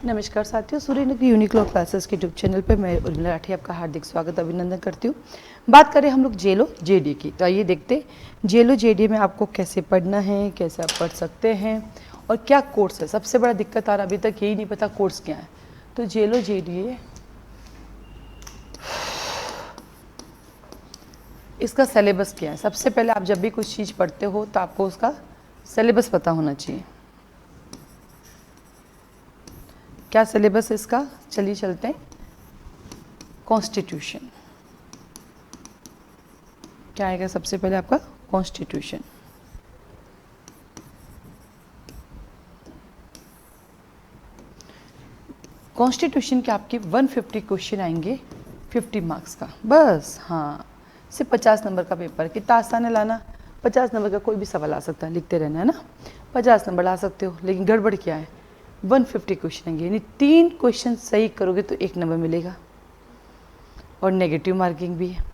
नमस्कार साथियों, Suryanagari Uniqlo classes के यूट्यूब चैनल पर मैं उर्मिला राठी आपका हार्दिक स्वागत अभिनंदन करती हूँ। बात करें हम लोग जेलो जेडी की, तो आइए देखते हैं जेलो जेडी में आपको कैसे पढ़ना है, कैसे आप पढ़ सकते हैं और क्या कोर्स है। सबसे बड़ा दिक्कत आ रहा अभी तक यही नहीं पता कोर्स क्या है। तो जेलो जेडी इसका सिलेबस क्या है। सबसे पहले आप जब भी कुछ चीज़ पढ़ते हो तो आपको उसका सिलेबस पता होना चाहिए। क्या सिलेबस है इसका, चलिए चलते हैं। कॉन्स्टिट्यूशन क्या आएगा सबसे पहले आपका कॉन्स्टिट्यूशन। कॉन्स्टिट्यूशन के आपके 150 क्वेश्चन आएंगे 50 मार्क्स का, बस। हाँ, सिर्फ 50 नंबर का पेपर। कितना आसान है लाना। 50 नंबर का कोई भी सवाल आ सकता है, लिखते रहना है ना। 50 नंबर ला सकते हो, लेकिन गड़बड़ क्या है, 150 क्वेश्चन आएंगे, यानी 3 क्वेश्चन सही करोगे तो 1 नंबर मिलेगा और नेगेटिव मार्किंग भी है।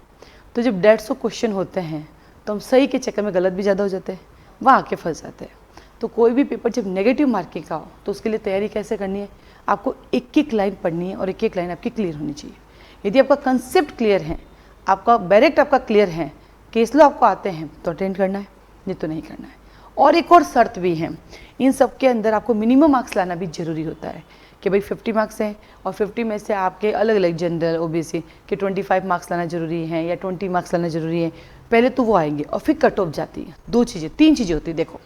तो जब 150 क्वेश्चन होते हैं तो हम सही के चक्कर में गलत भी ज़्यादा हो जाते हैं, वहाँ आके फंस जाते हैं। तो कोई भी पेपर जब नेगेटिव मार्किंग का हो तो उसके लिए तैयारी कैसे करनी है, आपको एक एक लाइन पढ़नी है और एक एक लाइन आपकी क्लियर होनी चाहिए। यदि आपका कंसेप्ट क्लियर है, आपका डायरेक्ट आपका क्लियर है, केस लो आपको आते हैं तो अटेंड करना है, नहीं तो नहीं करना है। और एक और शर्त भी है, इन सब के अंदर आपको मिनिमम मार्क्स लाना भी जरूरी होता है कि भाई 50 मार्क्स हैं और 50 में से आपके अलग अलग जनरल ओबीसी के 25 मार्क्स लाना जरूरी है या 20 मार्क्स लाना जरूरी है। पहले तो वो आएंगे और फिर कट ऑफ जाती है। 2 चीज़ें 3 चीज़ें होती है। देखो,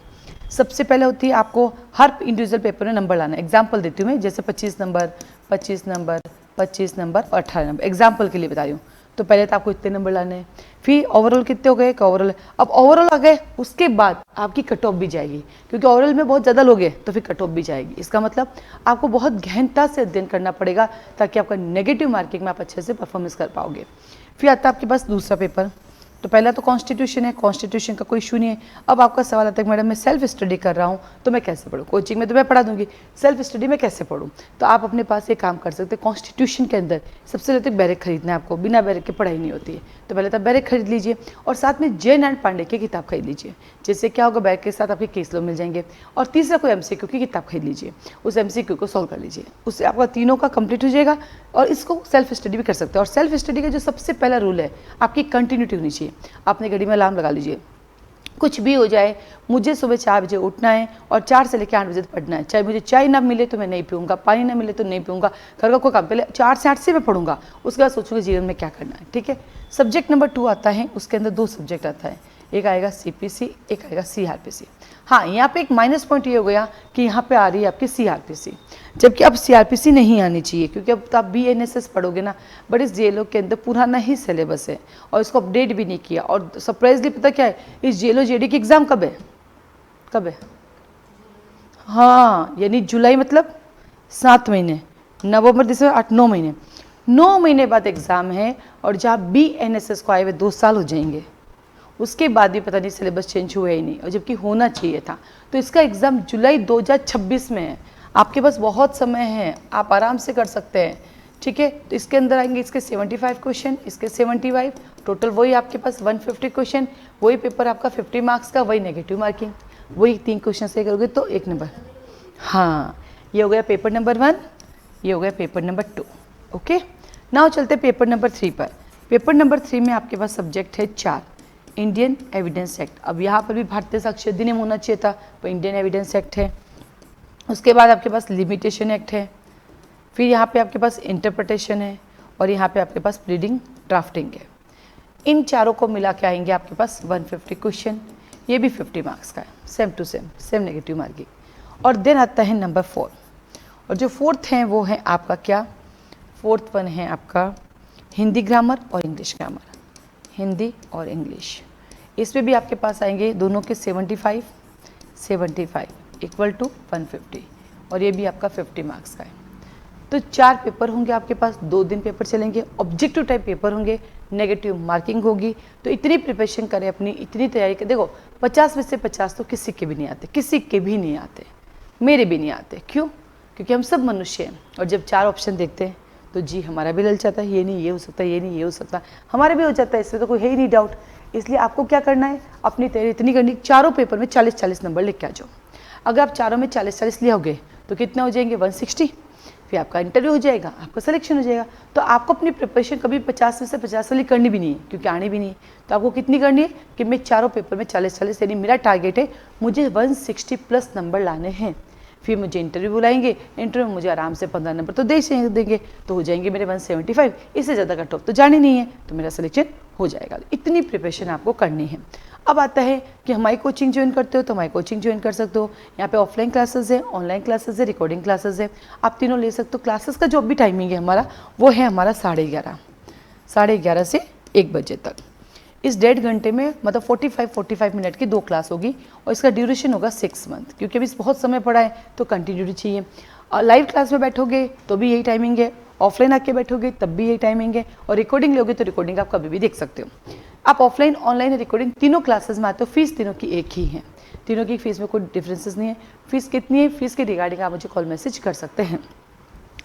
सबसे पहले होती है आपको हर इंडिविजुअल पेपर में नंबर लाना है। एग्जाम्पल देती हूँ मैं, जैसे 25 नंबर 25 नंबर 25 नंबर और 18 नंबर, एग्जाम्पल के लिए बता रही हूँ। तो पहले तो आपको इतने नंबर लाने हैं, फिर ओवरऑल कितने हो गए, ओवरऑल। अब ओवरऑल आ गए, उसके बाद आपकी कट ऑफ भी जाएगी, क्योंकि ओवरऑल में बहुत ज़्यादा लोग हैं तो फिर कट ऑफ भी जाएगी। इसका मतलब आपको बहुत गहनता से अध्ययन करना पड़ेगा ताकि आपका नेगेटिव मार्किंग में आप अच्छे से परफॉर्मेंस कर पाओगे। फिर आता है आपके पास दूसरा पेपर। तो पहला तो कॉन्स्टिट्यूशन है, कॉन्स्टिट्यूशन का कोई इशू नहीं है। अब आपका सवाल आता है मैडम मैं सेल्फ स्टडी कर रहा हूँ तो मैं कैसे पढूँ। कोचिंग में तो मैं पढ़ा दूंगी, सेल्फ स्टडी में कैसे पढूँ। तो आप अपने पास एक काम कर सकते हैं, कॉन्स्टिट्यूशन के अंदर सबसे पहले बैरक खरीदना है आपको। बिना बैरक के पढ़ाई नहीं होती है, तो पहले तो बैरक खरीद लीजिए और साथ में जैन एंड पांडे की किताब खरीद लीजिए। जिससे क्या होगा, बैरक के साथ आपके केस लो मिल जाएंगे। और तीसरा कोई MCQ की किताब खरीद लीजिए, उस MCQ को सॉल्व कर लीजिए, उससे आपका तीनों का कंप्लीट हो जाएगा। और इसको सेल्फ स्टडी भी कर सकते हैं। और सेल्फ स्टडी का जो सबसे पहला रूल है, आपकी कंटिन्यूटी होनी चाहिए। आपने घड़ी में अलार्म लगा लीजिए, कुछ भी हो जाए मुझे सुबह 4 बजे उठना है और 4 से लेकर 8 बजे तक पढ़ना है। चाहे मुझे चाय ना मिले तो मैं नहीं पीऊँगा, पानी ना मिले तो नहीं पीऊँगा, घर का कोई काम, पहले 4 से 8 से मैं पढ़ूंगा, उसके बाद सोचूंगा जीवन में क्या करना है। ठीक है। सब्जेक्ट नंबर 2 आता है, उसके अंदर 2 सब्जेक्ट आता है, एक आएगा CPC, एक आएगा CRPC। हाँ, यहाँ पे एक माइनस पॉइंट ये हो गया कि यहाँ पे आ रही है आपकी CRPC, जबकि अब CRPC नहीं आनी चाहिए, क्योंकि अब तो आप BNSS पढ़ोगे ना। बट इस जेलो के अंदर पुराना ही सिलेबस है और इसको अपडेट भी नहीं किया। और सरप्राइजली पता क्या है, इस जेलो जेडी की एग्ज़ाम कब है, कब है? हाँ, यानी जुलाई मतलब 7 महीने, नवंबर दिसंबर 8-9 महीने, 9 महीने बाद एग्ज़ाम है। और जहाँ BNSS को आए हुए 2 साल हो जाएंगे, उसके बाद भी पता नहीं सिलेबस चेंज हुआ ही नहीं, और जबकि होना चाहिए था। तो इसका एग्ज़ाम जुलाई 2026 में है। आपके पास बहुत समय है, आप आराम से कर सकते हैं। ठीक है। तो इसके अंदर आएंगे इसके 75 क्वेश्चन, इसके 75, टोटल वही आपके पास 150 क्वेश्चन। वही पेपर आपका 50 मार्क्स का, वही नेगेटिव मार्किंग, वही 3 क्वेश्चन सही करोगे तो 1 नंबर। हाँ, ये हो गया पेपर नंबर 1, ये हो गया पेपर नंबर 2। ओके, नाउ चलते पेपर नंबर 3 पर। पेपर नंबर 3 में आपके पास सब्जेक्ट है 4, इंडियन एविडेंस एक्ट। अब यहाँ पर भी भारतीय साक्ष्य अधिनियम होना चाहिए था, पर इंडियन एविडेंस एक्ट है। उसके बाद आपके पास लिमिटेशन एक्ट है, फिर यहाँ पे आपके पास इंटरप्रिटेशन है, और यहाँ पे आपके पास प्लीडिंग ड्राफ्टिंग है। इन चारों को मिला के आएंगे आपके पास 150 क्वेश्चन, ये भी 50 मार्क्स का है, same to same negative marking. और देन आता है नंबर 4, और जो 4th है वो है आपका क्या, 4th वन है आपका हिंदी ग्रामर और इंग्लिश ग्रामर, हिंदी और इंग्लिश। इसमें भी आपके पास आएंगे दोनों के 75 इक्वल टू 150, और ये भी आपका 50 मार्क्स का है। तो 4 पेपर होंगे आपके पास, 2 दिन पेपर चलेंगे, ऑब्जेक्टिव टाइप पेपर होंगे, नेगेटिव मार्किंग होगी। तो इतनी प्रिपरेशन करें अपनी, इतनी तैयारी करें। देखो 50 में से 50 तो किसी के भी नहीं आते, किसी के भी नहीं आते, मेरे भी नहीं आते। क्यों? क्योंकि हम सब मनुष्य हैं, और जब 4 ऑप्शन देखते हैं तो जी हमारा भी लल जाता है, ये नहीं ये हो सकता, ये नहीं ये हो सकता, हमारा भी हो जाता है, इसमें तो कोई है ही नहीं डाउट। इसलिए आपको क्या करना है, अपनी तैयारी इतनी करनी, चारों पेपर में 40-40 नंबर लेके आ जाओ। अगर आप चारों में 40-40 ले आओगे तो कितने हो जाएंगे, 160। फिर आपका इंटरव्यू हो जाएगा, आपका सिलेक्शन हो जाएगा। तो आपको अपनी प्रिपरेशन कभी 50 में से 50 वाली करनी भी नहीं है, क्योंकि आनी भी नहीं है। तो आपको कितनी करनी है कि मैं चारों पेपर में 40-40, यानी मेरा टारगेट है मुझे 160+ नंबर लाने हैं। फिर मुझे इंटरव्यू बुलाएंगे, इंटरव्यू में मुझे आराम से 15 नंबर तो देंगे, तो हो जाएंगे मेरे 175। इससे ज़्यादा कट ऑफ तो जानी नहीं है, तो मेरा सिलेक्शन हो जाएगा। इतनी प्रिपरेशन आपको करनी है। अब आता है कि हमारी कोचिंग ज्वाइन करते हो तो हमारी कोचिंग ज्वाइन कर सकते हो। यहाँ पे ऑफलाइन क्लासेस है, ऑनलाइन क्लासेस है, रिकॉर्डिंग क्लासेस है, आप तीनों ले सकते हो। क्लासेस का जो भी टाइमिंग है हमारा, वो है हमारा 11:30 से 1 बजे तक। इस 1.5 घंटे में मतलब 45 मिनट की 2 क्लास होगी, और इसका ड्यूरेशन होगा 6 मंथ, क्योंकि अभी बहुत समय पड़ा है तो कंटिन्यूटी चाहिए। और लाइव क्लास में बैठोगे तो भी यही टाइमिंग है, ऑफलाइन आके बैठोगे तब भी यही टाइमिंग है, और रिकॉर्डिंग लोगे तो रिकॉर्डिंग आप कभी भी देख सकते हो। आप ऑफलाइन, ऑनलाइन, रिकॉर्डिंग तीनों क्लासेस में आते हो, फीस तीनों की एक ही है, तीनों की फीस में कोई डिफरेंसेस नहीं है। फीस कितनी है, फीस के रिगार्डिंग आप मुझे कॉल मैसेज कर सकते हैं।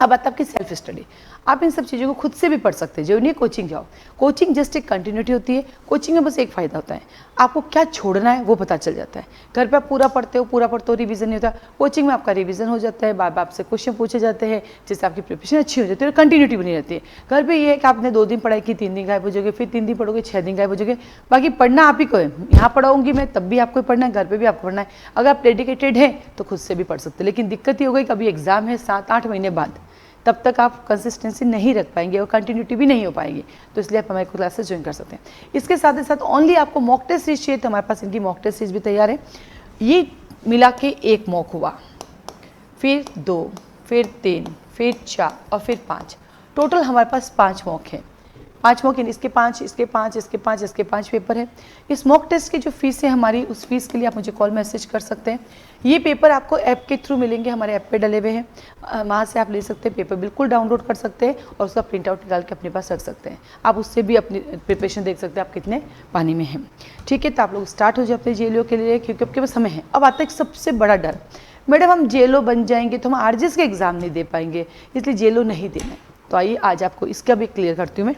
अब आता है आपकी सेल्फ स्टडी। आप इन सब चीज़ों को खुद से भी पढ़ सकते हैं, जो नहीं कोचिंग जाओ। कोचिंग जस्ट एक कंटिन्यूटी होती है। कोचिंग में बस एक फ़ायदा होता है, आपको क्या छोड़ना है वो पता चल जाता है। घर पे आप पूरा पढ़ते हो रिवीजन नहीं होता। कोचिंग में आपका रिवीजन हो जाता है, बार बार आपसे क्वेश्चन पूछे जाते हैं, जिससे आपकी प्रिपरेशन अच्छी हो जाती है और कंटिन्यूटी बनी रहती है। घर पर ये है कि आपने 2 दिन पढ़ाई की, 3 दिन गायब हो जाओगे, फिर 3 दिन पढ़ोगे, 6 दिन गायब हो जाओगे। बाकी पढ़ना आप ही को है। यहाँ पढ़ाऊंगी मैं तब भी आपको पढ़ना है, घर पर भी आपको पढ़ना है। अगर आप डेडिकेटेड हैं तो खुद से भी पढ़ सकते हैं, लेकिन दिक्कत ये हो गई कभी एग्जाम है 7-8 महीने बाद, तब तक आप कंसिस्टेंसी नहीं रख पाएंगे और कंटिन्यूटी भी नहीं हो पाएगी। तो इसलिए आप हमारे क्लासेस ज्वाइन कर सकते हैं। इसके साथ ही साथ ओनली आपको मॉक टेस्ट सीरीज चाहिए तो हमारे पास इनकी मॉक टेस्ट सीरीज भी तैयार है। ये मिला के 1 मॉक हुआ, फिर 2, फिर 3, फिर 4 और फिर 5। टोटल हमारे पास 5 मॉक है। 5 मॉक, इसके 5, इसके 5, इसके 5, इसके 5 पेपर है। इस मॉक टेस्ट की जो फीस है हमारी, उस फीस के लिए आप मुझे कॉल मैसेज कर सकते हैं। ये पेपर आपको ऐप के थ्रू मिलेंगे, हमारे ऐप पे डले हुए हैं, वहाँ से आप ले सकते हैं। पेपर बिल्कुल डाउनलोड कर सकते हैं और उसका प्रिंट आउट निकाल के अपने पास रख सकते हैं। आप उससे भी अपनी प्रिपरेशन देख सकते हैं आप कितने पानी में हैं। ठीक है, तो आप लोग स्टार्ट हो जाए अपने जेएलओ के लिए, क्योंकि आपके पास समय है। अब आता है सबसे बड़ा डर, मैडम हम जेएलओ बन जाएंगे तो हम आरजेएस के एग्ज़ाम नहीं दे पाएंगे, इसलिए जेएलओ नहीं देना है। तो आइए आज आपको इसका भी क्लियर करती हूँ मैं।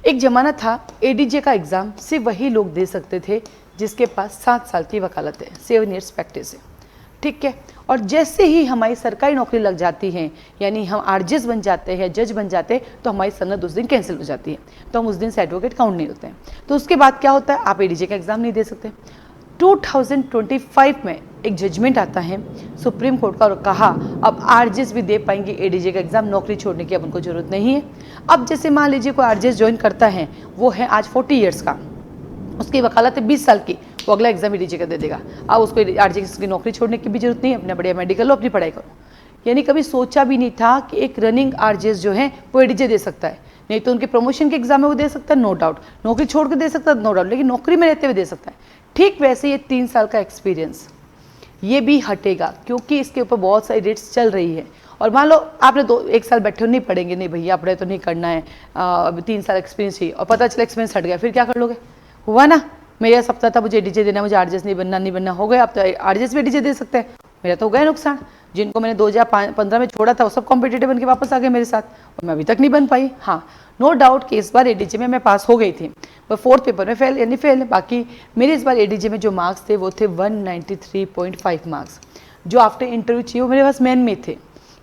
एक ज़माना था एडीजे का एग्ज़ाम सिर्फ वही लोग दे सकते थे जिसके पास 7 साल की वकालत है, 7 ईयर्स प्रैक्टिस है। ठीक है, और जैसे ही हमारी सरकारी नौकरी लग जाती है, यानी हम आरजेएस बन जाते हैं, जज बन जाते हैं, तो हमारी सनद उस दिन कैंसिल हो जाती है, तो हम उस दिन से एडवोकेट काउंट नहीं होते हैं। तो उसके बाद क्या होता है, आप एडीजे का एग्ज़ाम नहीं दे सकते। 2025 में एक जजमेंट आता है सुप्रीम कोर्ट का, और कहा अब आरजेएस भी दे पाएंगे एडीजे का एग्ज़ाम, नौकरी छोड़ने की अब उनको ज़रूरत नहीं है। अब जैसे मान लीजिए कोई आरजेएस ज्वाइन करता है, वो है आज 40 ईयर्स का, उसकी वकालत है 20 साल की, वो अगला एग्जाम एडीजे का दे देगा। अब उसको आरजेएस की नौकरी छोड़ने की भी जरूरत नहीं है, अपना बढ़िया मेडिकल लो, अपनी पढ़ाई करो। यानी कभी सोचा भी नहीं था कि एक रनिंग आरजेएस जो है वो एडीजे दे सकता है। नहीं तो उनके प्रमोशन के एग्जाम में वो दे सकता है, नो डाउट, नौकरी छोड़ के दे सकता है, नो डाउट, लेकिन नौकरी में रहते हुए दे सकता है। ठीक वैसे ये 3 साल का एक्सपीरियंस ये भी हटेगा, क्योंकि इसके ऊपर बहुत सारी रेट्स चल रही है। और मान लो आपने 1 साल बैठे हो, नहीं पढ़ेंगे, नहीं भैया पढ़े तो नहीं करना है, अभी 3 साल एक्सपीरियंस चाहिए, और पता चला एक्सपीरियंस हट गया, फिर क्या कर लोगे? हुआ ना, मेरा सपना था मुझे एडीजे देना, मुझे आरजेएस नहीं बनना, हो गया। आप तो आरजेएस भी एडीजे दे सकते हैं, मेरा तो हो गया नुकसान। जिनको मैंने 2015 में छोड़ा था वो सब कॉम्पिटिटिव बन के वापस आ गए मेरे साथ, और मैं अभी तक नहीं बन पाई। हाँ, नो डाउट कि इस बार एडीजे में मैं पास हो गई थी, पर 4th पेपर में फेल, यानी फेल। बाकी मेरे इस बार एडीजे में जो मार्क्स थे वो थे 193.5 मार्क्स, जो आफ्टर इंटरव्यू चाहिए वो मेरे पास मेन में थे।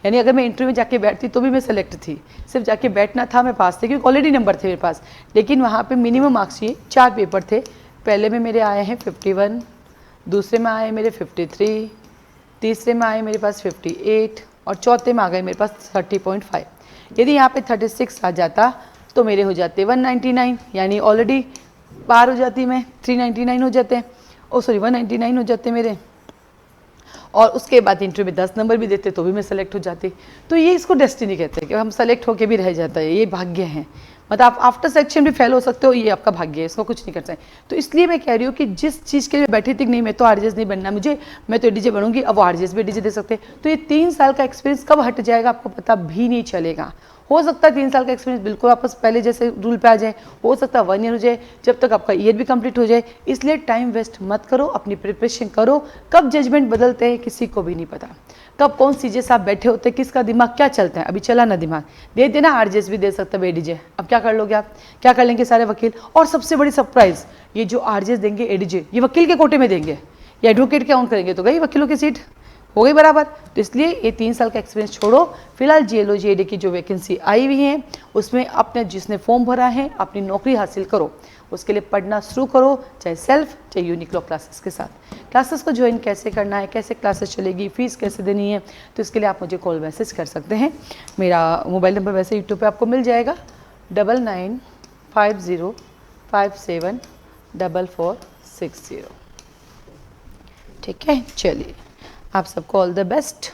यानी अगर मैं इंटरव्यू में जाके बैठती तो भी मैं सेलेक्ट थी, सिर्फ जाके बैठना था, मैं पास थे, क्योंकि ऑलरेडी नंबर थे मेरे पास। लेकिन वहाँ पे मिनिमम मार्क्स चाहिए। 4 पेपर थे, पहले में मेरे आए हैं 51, दूसरे में आए मेरे 53, तीसरे में आए मेरे पास 58, और चौथे में आ गए मेरे पास 30.5। यदि यहाँ पे 36 आ जाता तो मेरे हो जाते 199, यानी ऑलरेडी पार हो जाती मैं, 399 हो जाते, 199 हो जाते मेरे। और उसके बाद इंटरव्यू में 10 नंबर भी देते तो भी मैं सेलेक्ट हो जाती। तो ये इसको डेस्टिनी कहते हैं कि हम सेलेक्ट होके भी रह जाता है, ये भाग्य है। मतलब आप आफ्टर सेक्शन भी फेल हो सकते हो, ये आपका भाग्य है, इसको कुछ नहीं कर सकते। तो इसलिए मैं कह रही हूँ कि जिस चीज़ के लिए बैठी थी, नहीं मैं तो आरजेएस नहीं बनना मुझे, मैं तो एडीजे बनूंगी, अब वो आरजेएस भी एडीजे दे सकते हैं। तो ये 3 साल का एक्सपीरियंस कब हट जाएगा आपको पता भी नहीं चलेगा। हो सकता है 3 साल का एक्सपीरियंस बिल्कुल वापस पहले जैसे रूल पे आ जाए, हो सकता है 1 ईयर हो जाए, जब तक आपका ईयर भी कंप्लीट हो जाए। इसलिए टाइम वेस्ट मत करो, अपनी प्रिपरेशन करो। कब जजमेंट बदलते हैं किसी को भी नहीं पता, कब कौन सीजे साहब बैठे होते हैं, किसका दिमाग क्या चलता है। अभी चला ना दिमाग, दे देना आरजेएस भी दे सकता है एडीजे। अब क्या कर लोगे आप, क्या कर लेंगे सारे वकील। और सबसे बड़ी सरप्राइज, ये जो आरजेएस देंगे एडीजे, ये वकील के कोटे में देंगे या एडवोकेट के काउंट करेंगे, तो गई वकीलों की सीट। हो गई बराबर। तो इसलिए ये 3 साल का एक्सपीरियंस छोड़ो, फिलहाल JLO JD की जो वैकेंसी आई हुई है उसमें अपने जिसने फॉर्म भरा है अपनी नौकरी हासिल करो, उसके लिए पढ़ना शुरू करो, चाहे सेल्फ चाहे यूनिक्लो क्लासेस के साथ। क्लासेस को ज्वाइन कैसे करना है, कैसे क्लासेस चलेगी, फीस कैसे देनी है, तो इसके लिए आप मुझे कॉल मैसेज कर सकते हैं। मेरा मोबाइल नंबर वैसे यूट्यूब पे आपको मिल जाएगा 9950574460। ठीक है, चलिए आप सबको ऑल द बेस्ट।